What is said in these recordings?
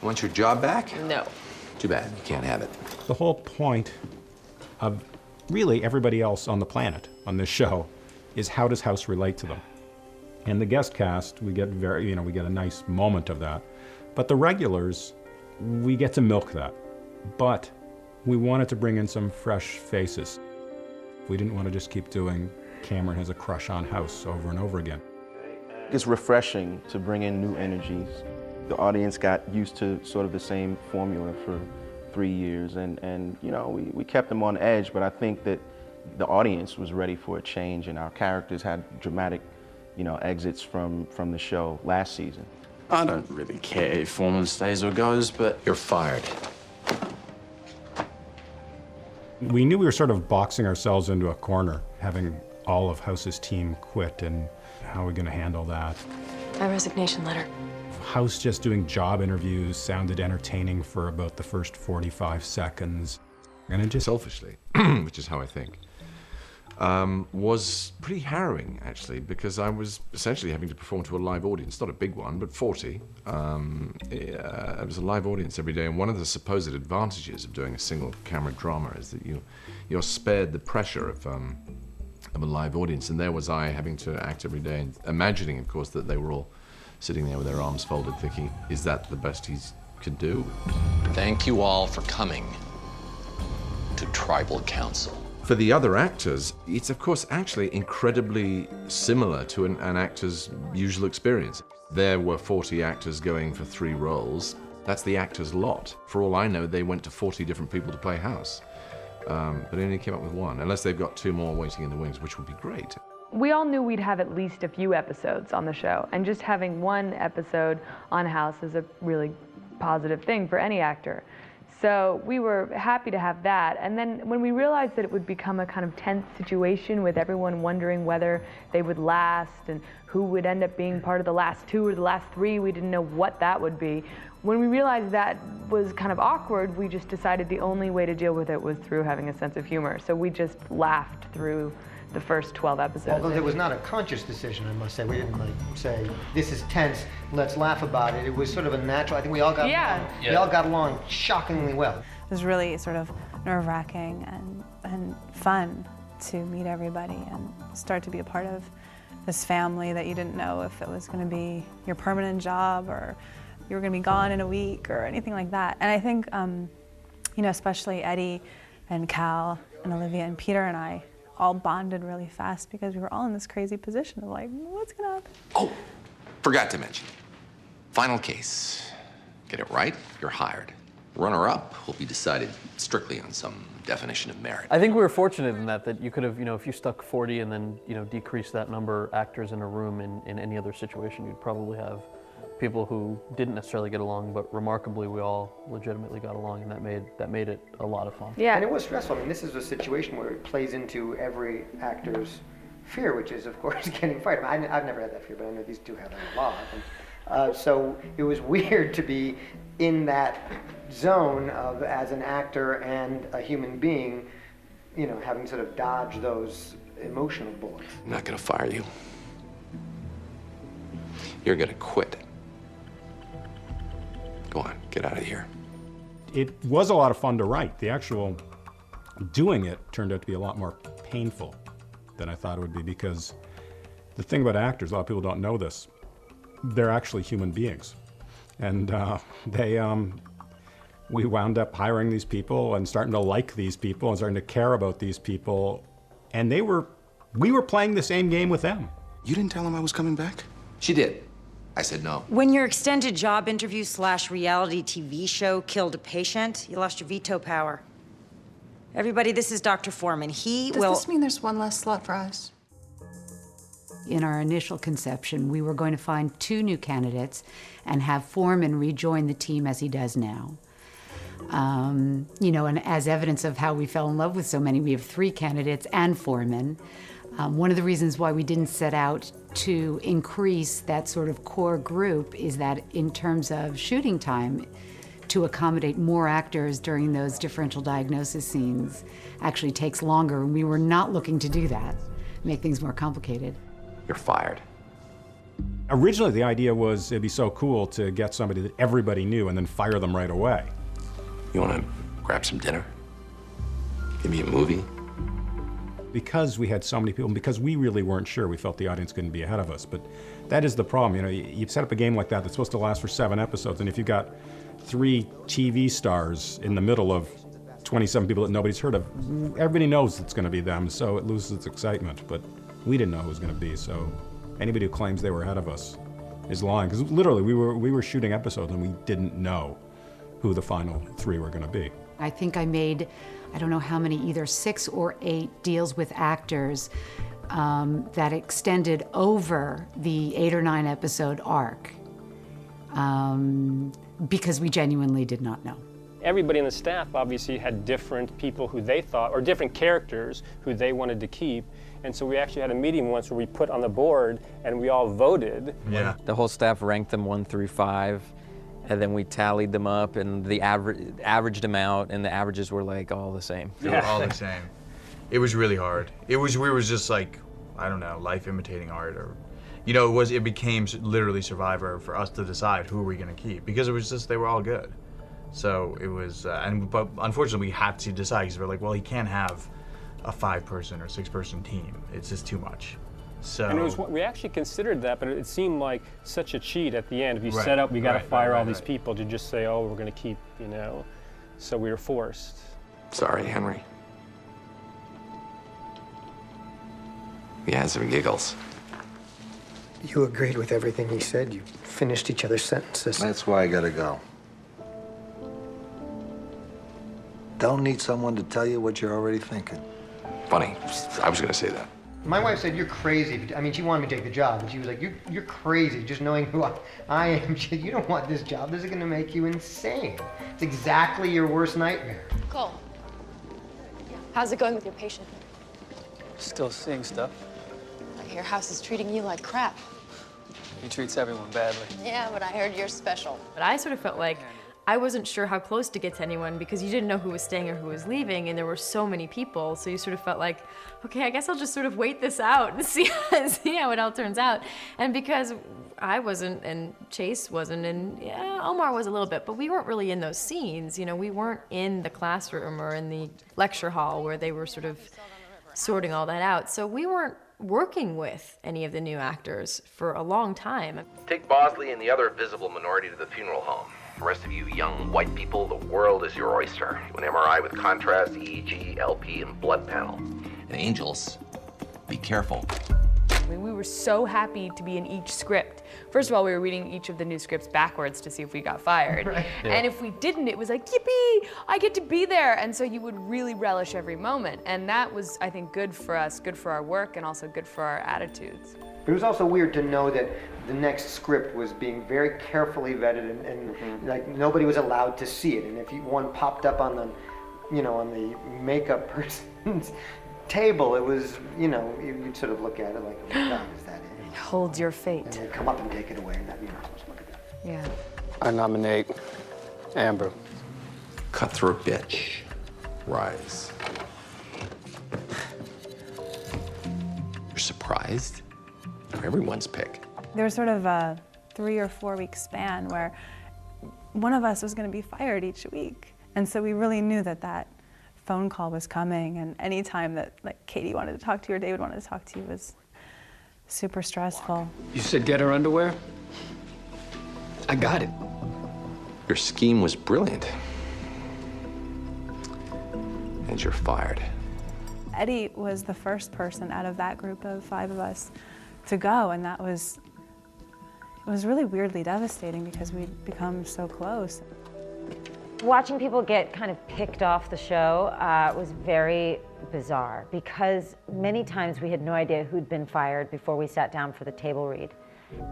Want your job back? No. Too bad, you can't have it. The whole point of really everybody else on the planet on this show is how does House relate to them? And the guest cast, we get we get a nice moment of that. But the regulars, we get to milk that. But we wanted to bring in some fresh faces. We didn't want to just keep doing Cameron has a crush on House over and over again. It's refreshing to bring in new energies. The audience got used to sort of the same formula for 3 years, and we kept them on edge, but I think that the audience was ready for a change, and our characters had dramatic, exits from the show last season. I don't really care if Foreman stays or goes, but You're fired. We knew we were sort of boxing ourselves into a corner, having all of House's team quit, and how are we going to handle that? My resignation letter. House just doing job interviews sounded entertaining for about the first 45 seconds. And it just... Selfishly, which is how I think, was pretty harrowing, actually, because I was essentially having to perform to a live audience, not a big one, but 40. It was a live audience every day, and one of the supposed advantages of doing a single-camera drama is that you're spared the pressure of a live audience, and there was I having to act every day, and imagining, of course, that they were all sitting there with their arms folded, thinking, is that the best he could do? Thank you all for coming to Tribal Council. For the other actors, it's of course actually incredibly similar to an actor's usual experience. There were 40 actors going for 3 roles. That's the actor's lot. For all I know, they went to 40 different people to play House. But they only came up with 1, unless they've got 2 more waiting in the wings, which would be great. We all knew we'd have at least a few episodes on the show, and just having 1 episode on House is a really positive thing for any actor. So we were happy to have that, and then when we realized that it would become a kind of tense situation with everyone wondering whether they would last and who would end up being part of the last 2 or the last 3, we didn't know what that would be. When we realized that was kind of awkward, we just decided the only way to deal with it was through having a sense of humor. So we just laughed through the first 12 episodes. Although it was not a conscious decision, I must say. We didn't say, this is tense, let's laugh about it. It was sort of a natural, I think we all got along. We all got along shockingly well. It was really sort of nerve-wracking and fun to meet everybody and start to be a part of this family that you didn't know if it was going to be your permanent job or you were going to be gone in a week or anything like that. And I think, especially Eddie and Cal and Olivia and Peter and I all bonded really fast because we were all in this crazy position of like, what's going to happen? Oh, forgot to mention. Final case. Get it right, you're hired. Runner-up will be decided strictly on some definition of merit. I think we were fortunate in that you could have, if you stuck 40 and then, decreased that number of actors in a room in any other situation, you'd probably have people who didn't necessarily get along, but remarkably we all legitimately got along, and that made it a lot of fun. Yeah, and it was stressful. I mean, this is a situation where it plays into every actor's fear, which is, of course, getting fired. I mean, I've never had that fear, but I know these two have that a lot. And, so it was weird to be in that zone of, as an actor and a human being, having sort of dodged those emotional bullets. I'm not gonna fire you. You're gonna quit. Go on, get out of here. It was a lot of fun to write. The actual doing it turned out to be a lot more painful than I thought it would be, because the thing about actors, a lot of people don't know this, they're actually human beings. And we wound up hiring these people and starting to like these people and starting to care about these people. And we were playing the same game with them. You didn't tell him I was coming back? She did. I said no. When your extended job interview / reality TV show killed a patient, you lost your veto power. Everybody, this is Dr. Foreman. Does this mean there's one less slot for us? In our initial conception, we were going to find 2 new candidates and have Foreman rejoin the team as he does now. And as evidence of how we fell in love with so many, we have 3 candidates and Foreman. One of the reasons why we didn't set out to increase that sort of core group is that in terms of shooting time, to accommodate more actors during those differential diagnosis scenes actually takes longer, and we were not looking to do that, make things more complicated. You're fired. Originally, the idea was it'd be so cool to get somebody that everybody knew and then fire them right away. You want to grab some dinner? Give me a movie? Because we had so many people, and because we really weren't sure, we felt the audience couldn't be ahead of us. But that is the problem. You know, you set up a game like that that's supposed to last for 7 episodes, and if you've got 3 TV stars in the middle of 27 people that nobody's heard of, everybody knows it's going to be them, so it loses its excitement. But we didn't know who it was going to be, so anybody who claims they were ahead of us is lying. Because literally, we were shooting episodes and we didn't know who the final 3 were going to be. I think I made, I don't know how many, either 6 or 8 deals with actors that extended over the 8 or 9 episode arc because we genuinely did not know. Everybody in the staff obviously had different people who they thought, or different characters who they wanted to keep. And so we actually had a meeting once where we put on the board and we all voted. Yeah. The whole staff ranked them 1 through 5. And then we tallied them up and the averaged them out, and the averages were like all the same. They were all the same. It was really hard. We were just like, I don't know, life imitating art, or, you know, it became literally Survivor for us to decide who are we gonna keep, because it was just, they were all good. So it was, but unfortunately we had to decide, because we're like, well, he can't have a 5-person or 6-person team. It's just too much. So, and it was, we actually considered that, but it seemed like such a cheat at the end. If you set up, we got to fire all these people, to just say, oh, we're going to keep, you know. So we were forced. Sorry, Henry. He has some giggles. You agreed with everything he said. You finished each other's sentences. That's why I gotta go. Don't need someone to tell you what you're already thinking. Funny, I was gonna say that. My wife said, you're crazy. I mean, she wanted me to take the job, and she was like, you're crazy, just knowing who I am. She said, you don't want this job. This is gonna make you insane. It's exactly your worst nightmare. Cole, how's it going with your patient? Still seeing stuff. Your house is treating you like crap. He treats everyone badly. Yeah, but I heard you're special. But I sort of felt like I wasn't sure how close to get to anyone, because you didn't know who was staying or who was leaving, and there were so many people, so you sort of felt like, okay, I guess I'll just sort of wait this out and see how it all turns out. And because I wasn't, and Chase wasn't, and yeah, Omar was a little bit, but we weren't really in those scenes. You know, we weren't in the classroom or in the lecture hall where they were sort of sorting all that out. So we weren't working with any of the new actors for a long time. Take Bosley and the other visible minority to the funeral home. The rest of you young white people, the world is your oyster. An MRI with contrast, EEG, LP, and blood panel. And Angels, be careful. I mean, we were so happy to be in each script. First of all, we were reading each of the new scripts backwards to see if we got fired. Right. Yeah. And if we didn't, it was like, yippee, I get to be there. And so you would really relish every moment. And that was, I think, good for us, good for our work, and also good for our attitudes. But it was also weird to know that the next script was being very carefully vetted, and like nobody was allowed to see it. And if one popped up on the, you know, on the makeup person's table, it was, you know, you'd sort of look at it like, oh my God, is that it? It holds your fate. And they'd come up and take it away, and that, you know, just look at that. Yeah. I nominate Amber. Cutthroat bitch. Rise. You're surprised? Everyone's pick. There was sort of a 3 or 4 week span where one of us was going to be fired each week. And so we really knew that that phone call was coming, and any time that like Katie wanted to talk to you or David wanted to talk to you was super stressful. You said get her underwear? I got it. Your scheme was brilliant. And you're fired. Eddie was the first person out of that group of 5 of us to go, and it was really weirdly devastating because we'd become so close. Watching people get kind of picked off the show was very bizarre, because many times we had no idea who'd been fired before we sat down for the table read.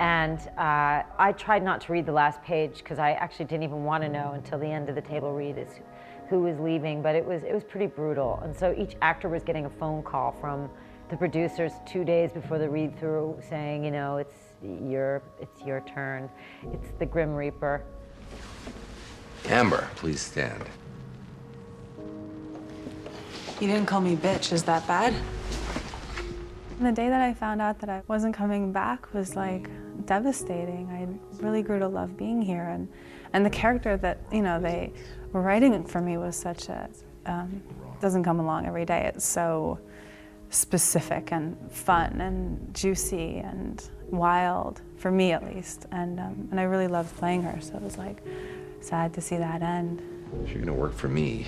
And I tried not to read the last page because I actually didn't even want to know until the end of the table read is who was leaving, but it was pretty brutal. And so each actor was getting a phone call from the producers 2 days before the read-through saying, you know, it's your turn. It's the Grim Reaper. Amber, please stand. You didn't call me bitch, is that bad? And the day that I found out that I wasn't coming back was like devastating. I really grew to love being here, and the character that, you know, they were writing for me was such a, doesn't come along every day. It's so specific and fun and juicy and wild, for me at least, and I really loved playing her, so it was like sad to see that end. If you're gonna work for me,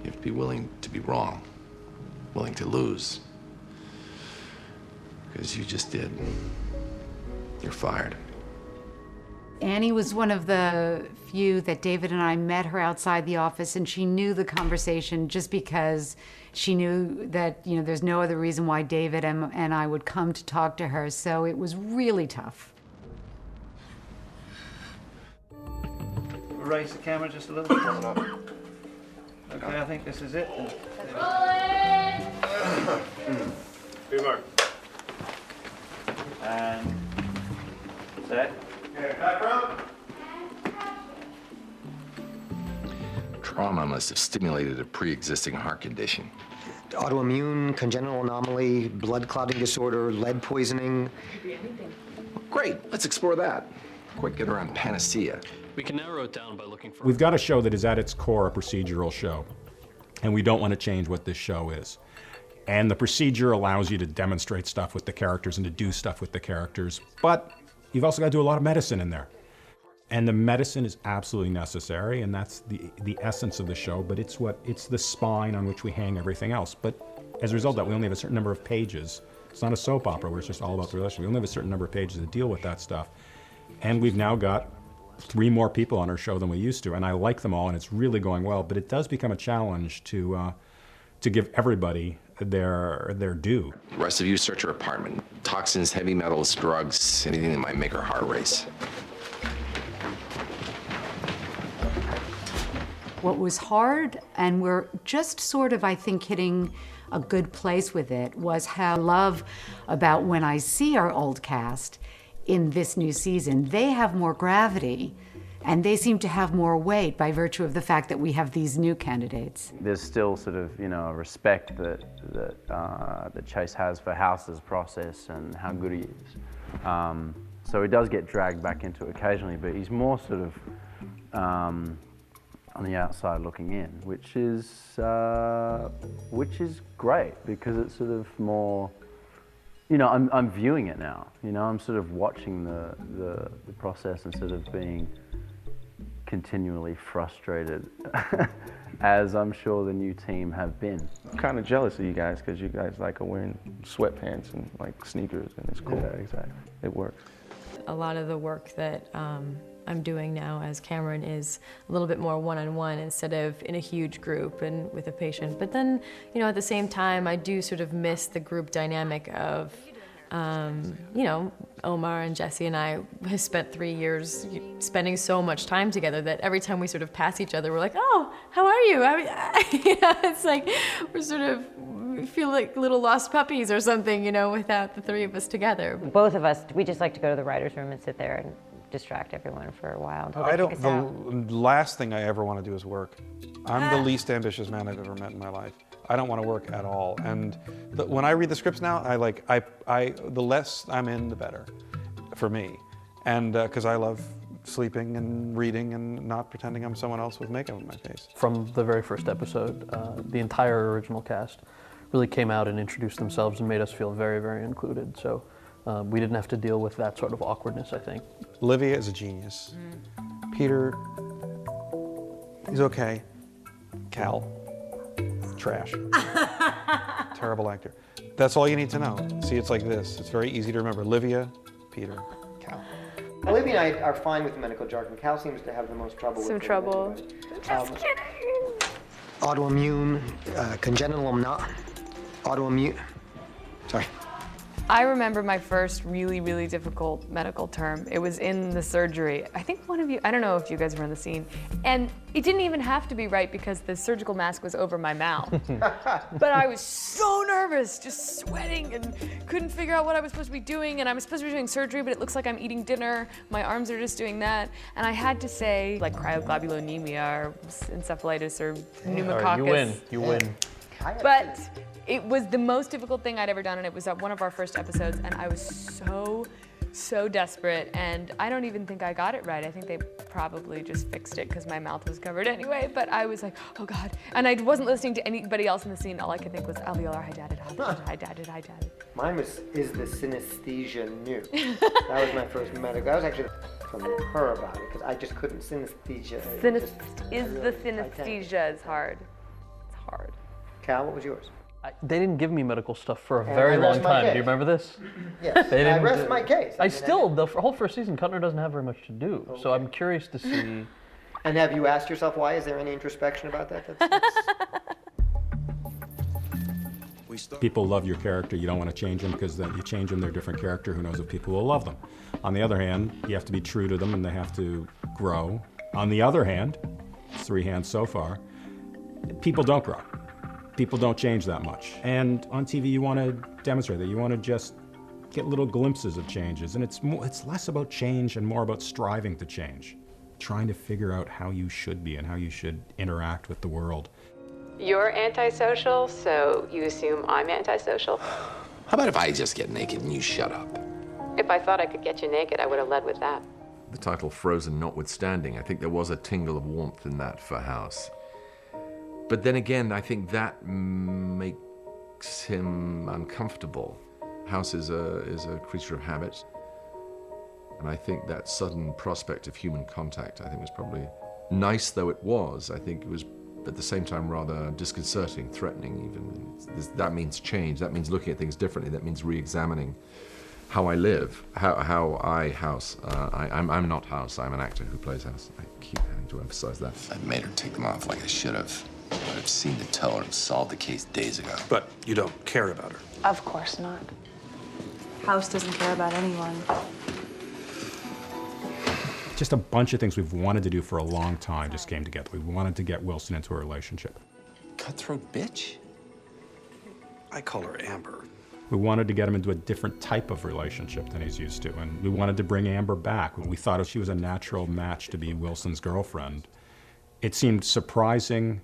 you have to be willing to be wrong, willing to lose. Because you just did. You're fired. Annie was one of the few that David and I met her outside the office, and she knew the conversation just because she knew that, you know, there's no other reason why David and I would come to talk to her, so it was really tough. Raise the camera just a little bit. Okay, I think this is it. Good mark. And set. Trauma must have stimulated a pre-existing heart condition. Autoimmune, congenital anomaly, blood clotting disorder, lead poisoning. Great, let's explore that. Quick, get around panacea. We can narrow it down by looking for... We've got a show that is at its core a procedural show, and we don't want to change what this show is. And the procedure allows you to demonstrate stuff with the characters and to do stuff with the characters, but you've also got to do a lot of medicine in there. And the medicine is absolutely necessary, and that's the essence of the show, but it's the spine on which we hang everything else. But as a result of that, we only have a certain number of pages. It's not a soap opera where it's just all about the relationship. We only have a certain number of pages to deal with that stuff. And we've now got 3 more people on our show than we used to, and I like them all, and it's really going well, but it does become a challenge to give everybody their due. The rest of you search your apartment. Toxins, heavy metals, drugs, anything that might make her heart race. What was hard, and we're just sort of, I think, hitting a good place with it, was how I love about when I see our old cast in this new season. They have more gravity, and they seem to have more weight by virtue of the fact that we have these new candidates. There's still sort of, you know, a respect that Chase has for House's process and how good he is. So he does get dragged back into it occasionally, but he's more sort of on the outside looking in, which is great, because it's sort of more, you know, I'm viewing it now. You know, I'm sort of watching the process and sort of being continually frustrated, as I'm sure the new team have been. I'm kind of jealous of you guys, because you guys like are wearing sweatpants and like sneakers, and it's cool. Yeah, exactly. It works. A lot of the work that I'm doing now as Cameron is a little bit more one-on-one instead of in a huge group and with a patient. But then, you know, at the same time, I do sort of miss the group dynamic of, you know, Omar and Jesse and I have spent 3 years spending so much time together that every time we sort of pass each other, we're like, oh, how are you? You know, it's like we're sort of, we feel like little lost puppies or something, you know, without the 3 of us together. Both of us, we just like to go to the writer's room and sit there and distract everyone for a while. The last thing I ever want to do is work. I'm the least ambitious man I've ever met in my life. I don't want to work at all. And when I read the scripts now, the less I'm in, the better for me. And because I love sleeping and reading and not pretending I'm someone else with makeup on my face. From the very first episode, the entire original cast really came out and introduced themselves and made us feel very, very included. So we didn't have to deal with that sort of awkwardness, I think. Olivia is a genius. Peter, he's okay. Cal, trash. Terrible actor. That's all you need to know. See, it's like this. It's very easy to remember. Olivia, Peter, Cal. Olivia and I are fine with the medical jargon. Cal seems to have the most trouble with it. Some trouble. Just kidding. Autoimmune, congenital autoimmune. Sorry. I remember my first really, really difficult medical term. It was in the surgery. I think one of you, I don't know if you guys were in the scene, and it didn't even have to be right because the surgical mask was over my mouth. But I was so nervous, just sweating, and couldn't figure out what I was supposed to be doing, and I'm supposed to be doing surgery, but it looks like I'm eating dinner. My arms are just doing that. And I had to say, like, cryoglobulinemia or encephalitis or pneumococcus. You win, you win. But it was the most difficult thing I'd ever done, and it was one of our first episodes, and I was so so desperate, and I don't even think I got it right. I think they probably just fixed it because my mouth was covered anyway, but I was like, oh God. And I wasn't listening to anybody else in the scene. All I could think was alveolar hydatid, hydatid. Mine was, is the synesthesia new? That was my first medical. I was actually from her about it because I just couldn't synesthesia. Synesthesia is hard. It's hard. Cal, what was yours? They didn't give me medical stuff for a And very I long rest my time. Do case. you remember this? Yes, They I didn't rest do- my case. I still, the whole first season, Kuttner doesn't have very much to do. So I'm curious to see. And have you asked yourself why? Is there any introspection about that? People love your character. You don't want to change them because then you change them, they're a different character. Who knows if people will love them. On the other hand, you have to be true to them and they have to grow. On the other hand, 3 hands so far, people don't grow. People don't change that much. And on TV, you want to demonstrate that. You want to just get little glimpses of changes. And it's less about change and more about striving to change. Trying to figure out how you should be and how you should interact with the world. You're antisocial, so you assume I'm antisocial? How about if I just get naked and you shut up? If I thought I could get you naked, I would have led with that. The title Frozen notwithstanding, I think there was a tingle of warmth in that for House. But then again, I think that makes him uncomfortable. House is a creature of habit. And I think that sudden prospect of human contact, I think was probably nice though it was. I think it was at the same time rather disconcerting, threatening even. That means change, that means looking at things differently, that means re-examining how I live, how I House. I'm not House, I'm an actor who plays House. I keep having to emphasize that. I made her take them off like I should have. I'd have seen the tone and solved the case days ago. But you don't care about her. Of course not. House doesn't care about anyone. Just a bunch of things we've wanted to do for a long time just came together. We wanted to get Wilson into a relationship. Cutthroat bitch? I call her Amber. We wanted to get him into a different type of relationship than he's used to, and we wanted to bring Amber back. We thought she was a natural match to be Wilson's girlfriend. It seemed surprising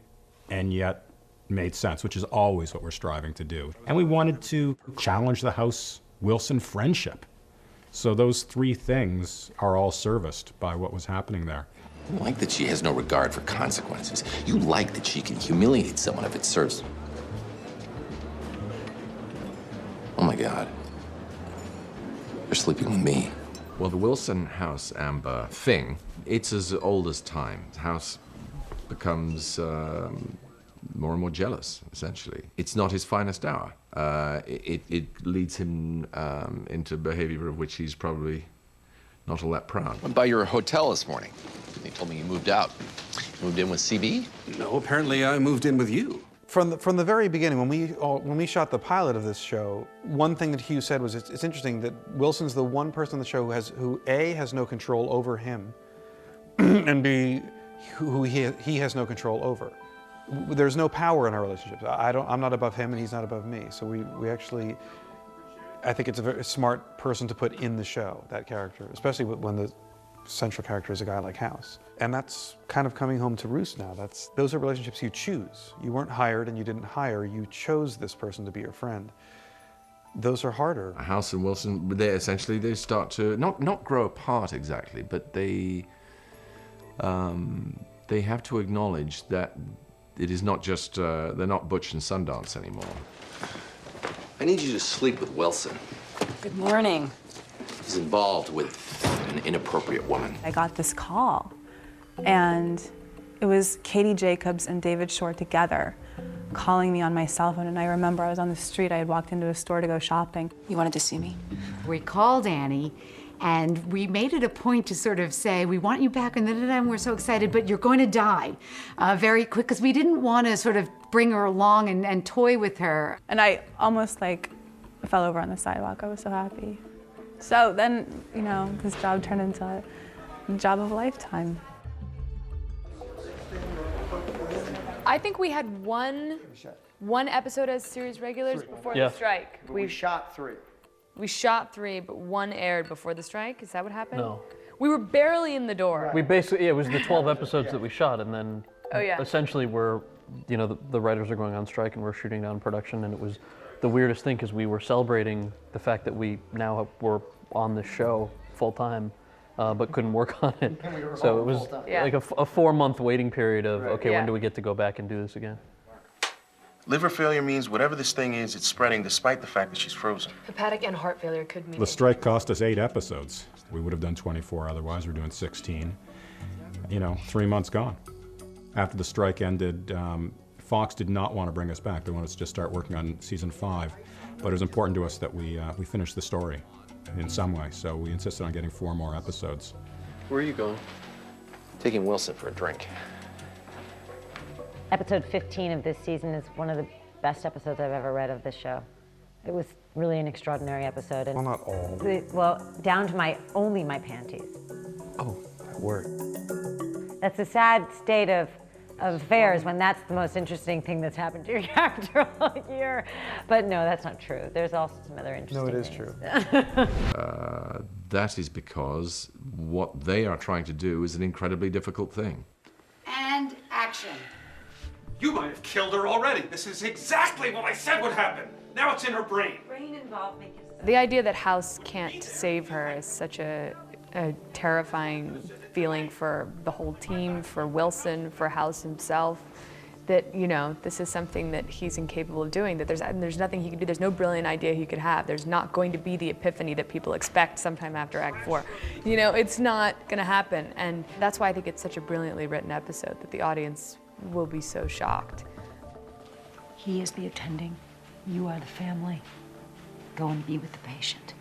and yet made sense, which is always what we're striving to do. And we wanted to challenge the House-Wilson friendship. So those 3 things are all serviced by what was happening there. You like that she has no regard for consequences. You like that she can humiliate someone if it serves. Oh my God. You're sleeping with me. Well, the Wilson House Amber thing, it's as old as time. House becomes more and more jealous, essentially. It's not his finest hour. It leads him into behavior of which he's probably not all that proud. Went by your hotel this morning. They told me you moved out. Moved in with CB? No, apparently I moved in with you. From the very beginning, when we shot the pilot of this show, one thing that Hugh said was it's interesting that Wilson's the one person on the show who A, has no control over him, and B, who he has no control over. There's no power in our relationships. I'm not above him and he's not above me. So we actually, I think it's a very smart person to put in the show, that character, especially when the central character is a guy like House. And that's kind of coming home to roost now. Those are relationships you choose. You weren't hired and you didn't hire, you chose this person to be your friend. Those are harder. House and Wilson, they start to, not grow apart exactly, but they have to acknowledge that it is not just, they're not Butch and Sundance anymore. I need you to sleep with Wilson. Good morning. He's involved with an inappropriate woman. I got this call, and it was Katie Jacobs and David Shore together calling me on my cell phone, and I remember I was on the street. I had walked into a store to go shopping. You wanted to see me? We called Annie, and we made it a point to sort of say, we want you back, and we're so excited, but you're going to die very quick, because we didn't want to sort of bring her along and toy with her. And I almost fell over on the sidewalk. I was so happy. So then, this job turned into a job of a lifetime. I think we had one episode as series regulars before the strike. We shot 3. We shot 3, but 1 aired before the strike. Is that what happened? No. We were barely in the door. We basically, it was the 12 episodes that we shot, and then essentially the writers are going on strike and we're shooting down production, and it was the weirdest thing because we were celebrating the fact that we now were on the show full time, but couldn't work on it. So it was like a 4-month waiting period of, okay, when do we get to go back and do this again? Liver failure means whatever this thing is, it's spreading despite the fact that she's frozen. Hepatic and heart failure could mean... The strike cost us 8 episodes. We would have done 24 otherwise. We're doing 16. 3 months gone. After the strike ended, Fox did not want to bring us back. They wanted us to just start working on season 5. But it was important to us that we finish the story in some way. So we insisted on getting 4 more episodes. Where are you going? Taking Wilson for a drink. Episode 15 of this season is one of the best episodes I've ever read of this show. It was really an extraordinary episode. And well, not all. Well, down to only my panties. Oh, that word. That's a sad state of affairs when that's the most interesting thing that's happened to your character all year. But no, that's not true. There's also some other interesting things. No, it is true. That is because what they are trying to do is an incredibly difficult thing. And action. You might have killed her already. This is exactly what I said would happen. Now it's in her brain. Brain involvement. The idea that House can't save her is such a terrifying feeling for the whole team, for Wilson, for House himself, that, this is something that he's incapable of doing, that there's nothing he can do, there's no brilliant idea he could have, there's not going to be the epiphany that people expect sometime after Act 4. It's not gonna happen, and that's why I think it's such a brilliantly written episode, that the audience will be so shocked. He is the attending. You are the family. Go and be with the patient.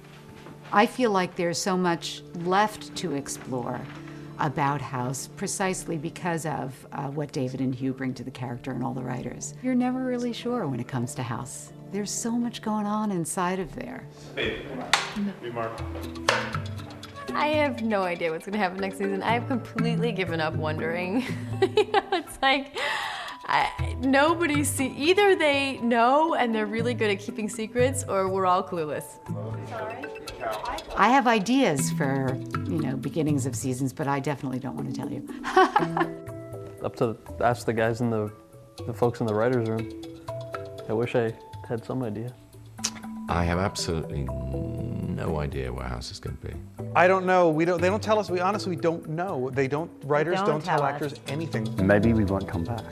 I feel like there's so much left to explore about House precisely because of what David and Hugh bring to the character and all the writers. You're never really sure when it comes to House. There's so much going on inside of there. Hey, Mark. I have no idea what's gonna happen next season. I've completely given up wondering. It's like, nobody either they know and they're really good at keeping secrets, or we're all clueless. Sorry? I have ideas for, beginnings of seasons, but I definitely don't want to tell you. Ask the guys in the folks in the writer's room. I wish I had some idea. I have absolutely no idea where House is going to be. I don't know. They don't tell us. We honestly don't know. Writers don't tell actors anything. Maybe we won't come back.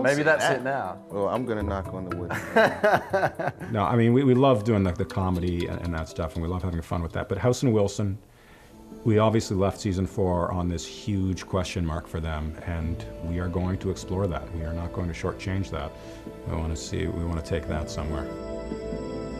Maybe that's it now. Well, I'm gonna knock on the wood. No, I mean, we love doing the comedy and that stuff, and we love having fun with that. But House and Wilson, we obviously left season 4 on this huge question mark for them, and we are going to explore that. We are not going to shortchange that. We want to take that somewhere.